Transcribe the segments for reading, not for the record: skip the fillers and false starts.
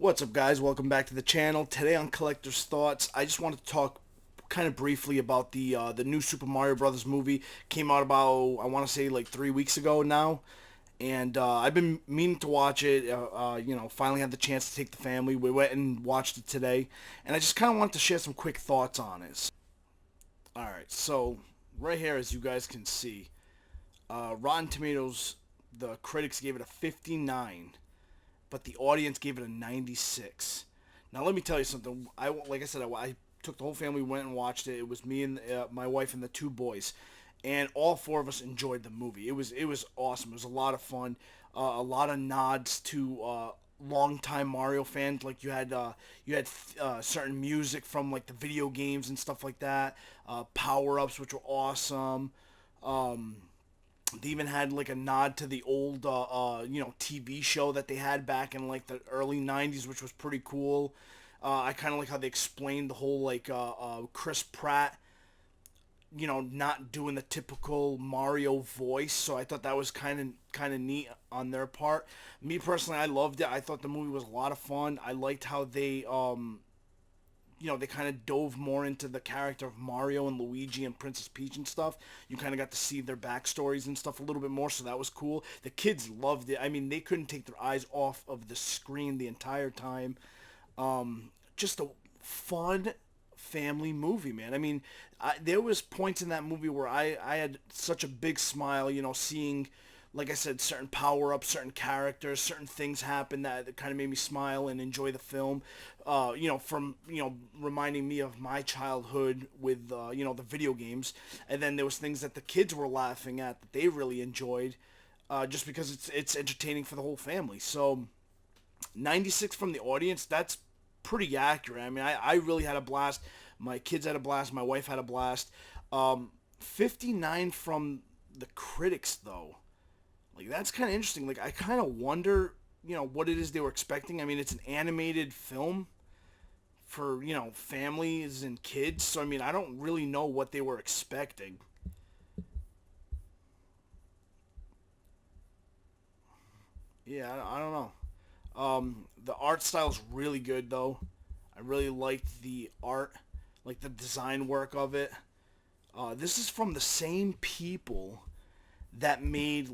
What's up, guys? Welcome back to the channel. Today on Collector's Thoughts, I just wanted to talk kind of briefly about the new Super Mario Brothers movie. Came out about, I want to say, like 3 weeks ago now, and I've been meaning to watch it. Finally had the chance to take the family. We went and watched it today, and I just kind of wanted to share some quick thoughts on it. All right, so right here, as you guys can see, Rotten Tomatoes, the critics gave it a 59, but the audience gave it a 96. Now let me tell you something. Like I said, I took the whole family, went and watched it. It was me and my wife and the two boys, and all four of us enjoyed the movie. It was awesome. It was a lot of fun. A lot of nods to longtime Mario fans. Like you had certain music from like the video games and stuff like that. Power ups, which were awesome. Um, they even had like a nod to the old TV show that they had back in like the early 90s, which was pretty cool. I kind of like how they explained the whole Chris Pratt, not doing the typical Mario voice. So I thought that was kind of neat on their part. Me personally, I loved it. I thought the movie was a lot of fun. I liked how they kind of dove more into the character of Mario and Luigi and Princess Peach and stuff. You kind of got to see their backstories and stuff a little bit more, so that was cool. The kids loved it. I mean, they couldn't take their eyes off of the screen the entire time. Just a fun family movie, man. I mean, there was points in that movie where I had such a big smile, seeing, like I said, certain power-ups, certain characters, certain things happen that kind of made me smile and enjoy the film. From, reminding me of my childhood with, the video games. And then there was things that the kids were laughing at that they really enjoyed, just because it's entertaining for the whole family. So 96 from the audience, that's pretty accurate. I mean, I really had a blast. My kids had a blast. My wife had a blast. 59 from the critics, though. Like, that's kind of interesting. Like, I kind of wonder, what it is they were expecting. I mean, it's an animated film for, families and kids. So, I mean, I don't really know what they were expecting. Yeah, I don't know. The art style's really good, though. I really liked the art, like the design work of it. This is from the same people that made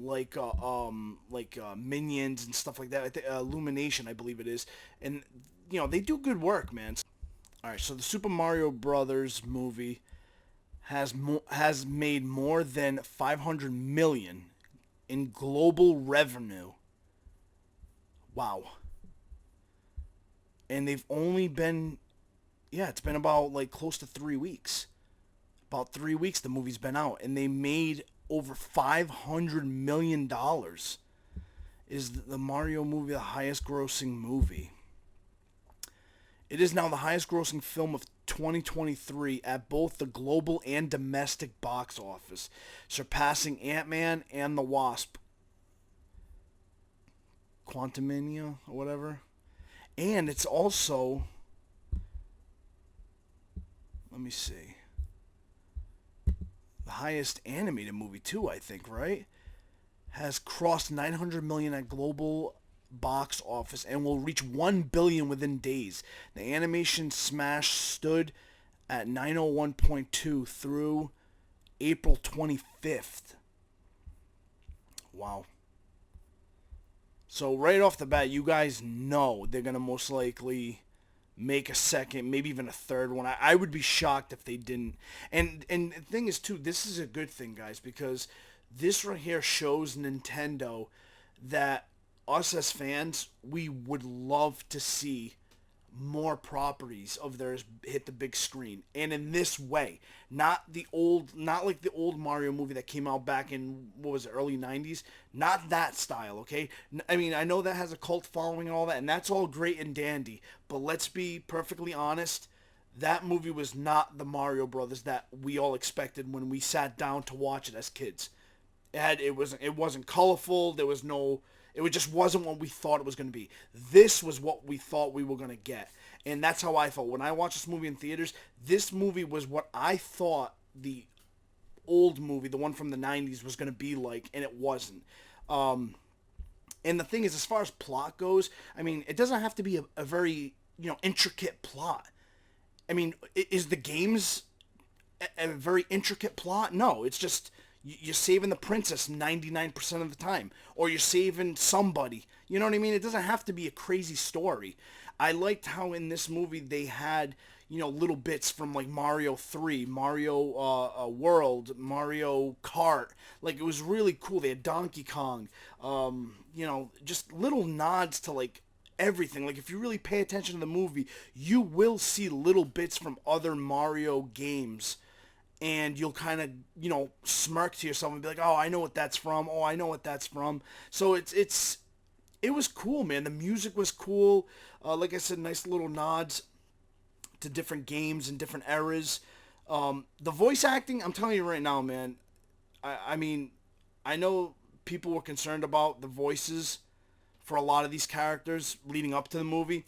Minions and stuff like that. I think Illumination, I believe it is, and they do good work, man. All right, so the Super Mario Brothers movie has made more than 500 million in global revenue. Wow. And they've only been, yeah, it's been about like close to 3 weeks. About 3 weeks the movie's been out, and they made over $500 million. Is the Mario movie the highest grossing movie? It is now the highest grossing film of 2023 at both the global and domestic box office, surpassing Ant-Man and the Wasp, Quantumania or whatever. And it's also, let me see, the highest animated movie too, I think, right? Has crossed 900 million at global box office and will reach 1 billion within days. The animation smash stood at 901.2 through April 25th. Wow. So right off the bat, you guys know they're going to most likely make a second, maybe even a third one. I would be shocked if they didn't. And the thing is too, this is a good thing, guys, because this right here shows Nintendo that us as fans, we would love to see more properties of theirs hit the big screen, and in this way, not like the old Mario movie that came out back in, what was it, early 90s, not that style. Okay, I mean, I know that has a cult following and all that, and that's all great and dandy, but let's be perfectly honest, that movie was not the Mario Brothers that we all expected when we sat down to watch it as kids. It wasn't colorful. There was no. It just wasn't what we thought it was going to be. This was what we thought we were going to get, and that's how I felt when I watched this movie in theaters. This movie was what I thought the old movie, the one from the '90s, was going to be like, and it wasn't. Um, And the thing is, as far as plot goes, I mean, it doesn't have to be a very, intricate plot. I mean, is the games a very intricate plot? No, it's just you're saving the princess 99% of the time, or you're saving somebody. You know what I mean? It doesn't have to be a crazy story. I liked how in this movie they had, little bits from like Mario 3, Mario World, Mario Kart. Like, it was really cool. They had Donkey Kong. Just little nods to like everything. Like, if you really pay attention to the movie, you will see little bits from other Mario games, and you'll kind of, smirk to yourself and be like, oh, I know what that's from. Oh, I know what that's from. So it was cool, man. The music was cool. Like I said, nice little nods to different games and different eras. The voice acting, I'm telling you right now, man. I mean, I know people were concerned about the voices for a lot of these characters leading up to the movie.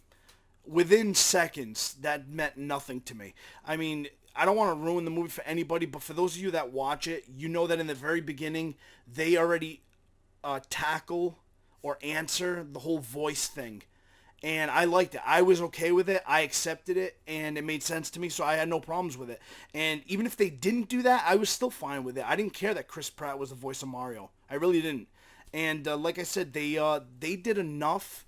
Within seconds, that meant nothing to me. I mean, I don't want to ruin the movie for anybody, but for those of you that watch it, you know that in the very beginning, they already tackle or answer the whole voice thing. And I liked it. I was okay with it. I accepted it, and it made sense to me, so I had no problems with it. And even if they didn't do that, I was still fine with it. I didn't care that Chris Pratt was the voice of Mario. I really didn't. And like I said, they did enough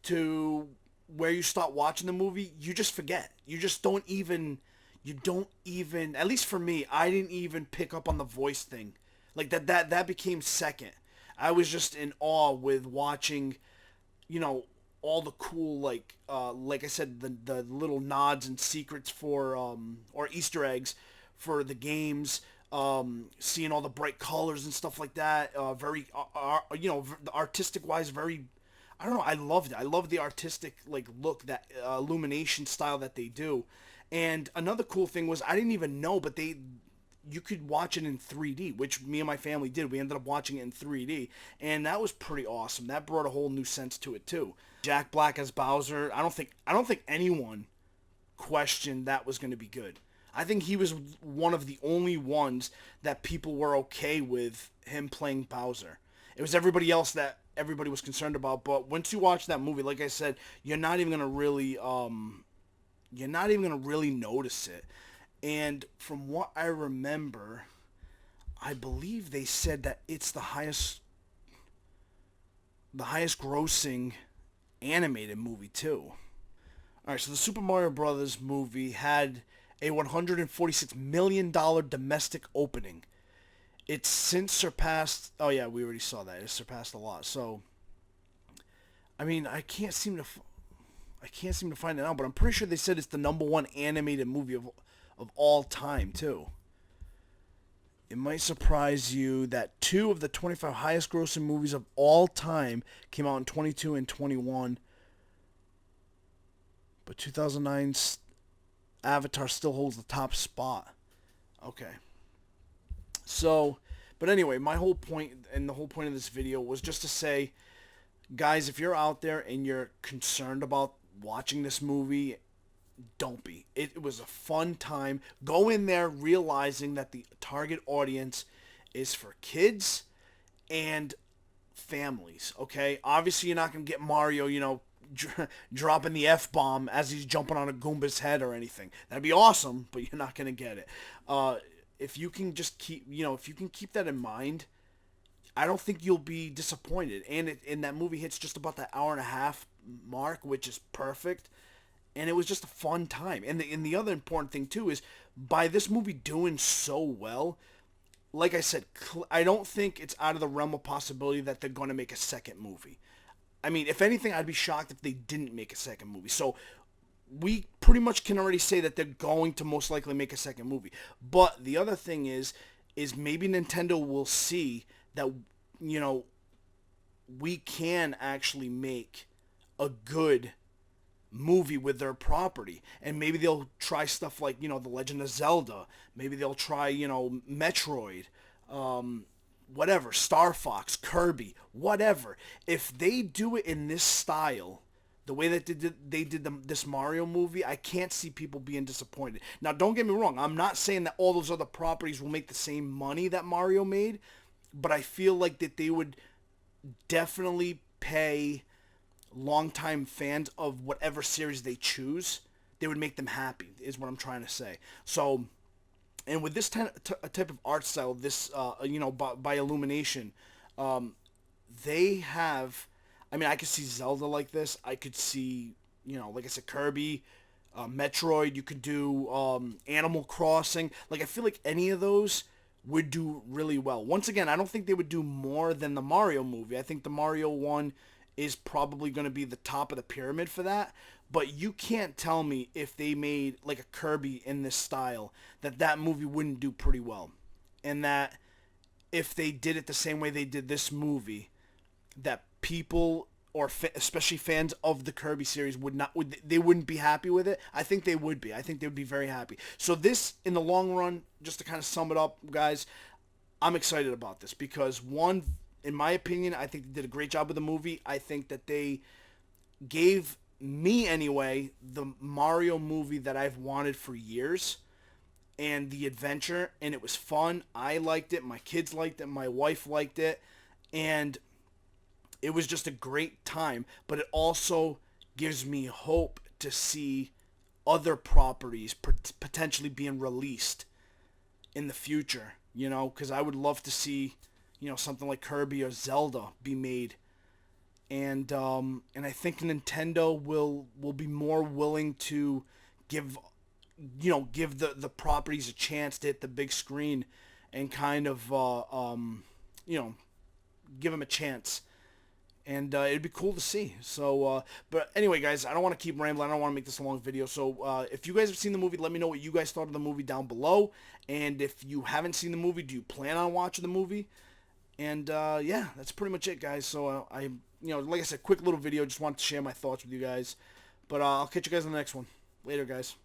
to where you start watching the movie, you just forget. You just don't even, at least for me, I didn't even pick up on the voice thing. Like that became second. I was just in awe with watching, all the cool, like I said, the little nods and secrets for, or Easter eggs for the games, seeing all the bright colors and stuff like that, very, artistic wise, very, I don't know, I loved it. I love the artistic, like, look, that illumination style that they do. And another cool thing was, I didn't even know, but you could watch it in 3D, which me and my family did. We ended up watching it in 3D, and that was pretty awesome. That brought a whole new sense to it too. Jack Black as Bowser, I don't think anyone questioned that was going to be good. I think he was one of the only ones that people were okay with him playing Bowser. It was everybody else that everybody was concerned about. But once you watch that movie, like I said, you're not even gonna really notice it. And from what I remember, I believe they said that it's the highest grossing animated movie too. All right, so the Super Mario Brothers movie had a $146 million domestic opening. It's since surpassed. Oh yeah, we already saw that. It surpassed a lot. So, I mean, I can't seem to find it out, but I'm pretty sure they said it's the number one animated movie of all time too. It might surprise you that 2 of the 25 highest grossing movies of all time came out in 22 and 21, but 2009's Avatar still holds the top spot. Okay. So, but anyway, my whole point and the whole point of this video was just to say, guys, if you're out there and you're concerned about watching this movie, don't be. It was a fun time. Go in there realizing that the target audience is for kids and families, okay? Obviously, you're not going to get Mario, dropping the F-bomb as he's jumping on a Goomba's head or anything. That'd be awesome, but you're not going to get it. If you can just keep that in mind, I don't think you'll be disappointed. And that movie hits just about that hour and a half mark, which is perfect. And it was just a fun time. And the other important thing too is, by this movie doing so well, like I said, I don't think it's out of the realm of possibility that they're going to make a second movie. I mean, if anything, I'd be shocked if they didn't make a second movie. So we pretty much can already say that they're going to most likely make a second movie. But the other thing is maybe Nintendo will see that, we can actually make a good movie with their property, and maybe they'll try stuff like, The Legend of Zelda. Maybe they'll try, Metroid, whatever, Star Fox, Kirby, whatever. If they do it in this style, the way that they did this Mario movie, I can't see people being disappointed. Now, don't get me wrong. I'm not saying that all those other properties will make the same money that Mario made, but I feel like that they would definitely pay longtime fans of whatever series they choose. They would make them happy, is what I'm trying to say. So, and with this type of art style, this by Illumination, they have. I mean, I could see Zelda like this. I could see, like I said, Kirby, Metroid. You could do Animal Crossing. Like, I feel like any of those would do really well. Once again, I don't think they would do more than the Mario movie. I think the Mario one is probably going to be the top of the pyramid for that. But you can't tell me if they made like a Kirby in this style that movie wouldn't do pretty well, and that if they did it the same way they did this movie, that people or especially fans of the Kirby series they wouldn't be happy with it. I think they would be. I think they would be very happy. So this, in the long run, just to kind of sum it up, guys, I'm excited about this because one, in my opinion, I think they did a great job with the movie. I think that they gave me anyway the Mario movie that I've wanted for years, and the adventure, and it was fun. I liked it, my kids liked it, my wife liked it, and it was just a great time. But it also gives me hope to see other properties potentially being released in the future, because I would love to see, something like Kirby or Zelda be made. And I think Nintendo will be more willing to give give the properties a chance to hit the big screen, and kind of you know give them a chance. And it'd be cool to see. So, but anyway, guys, I don't want to keep rambling. I don't want to make this a long video. So, if you guys have seen the movie, let me know what you guys thought of the movie down below. And if you haven't seen the movie, do you plan on watching the movie? And yeah, that's pretty much it, guys. So like I said, quick little video. Just wanted to share my thoughts with you guys. But I'll catch you guys in the next one. Later, guys.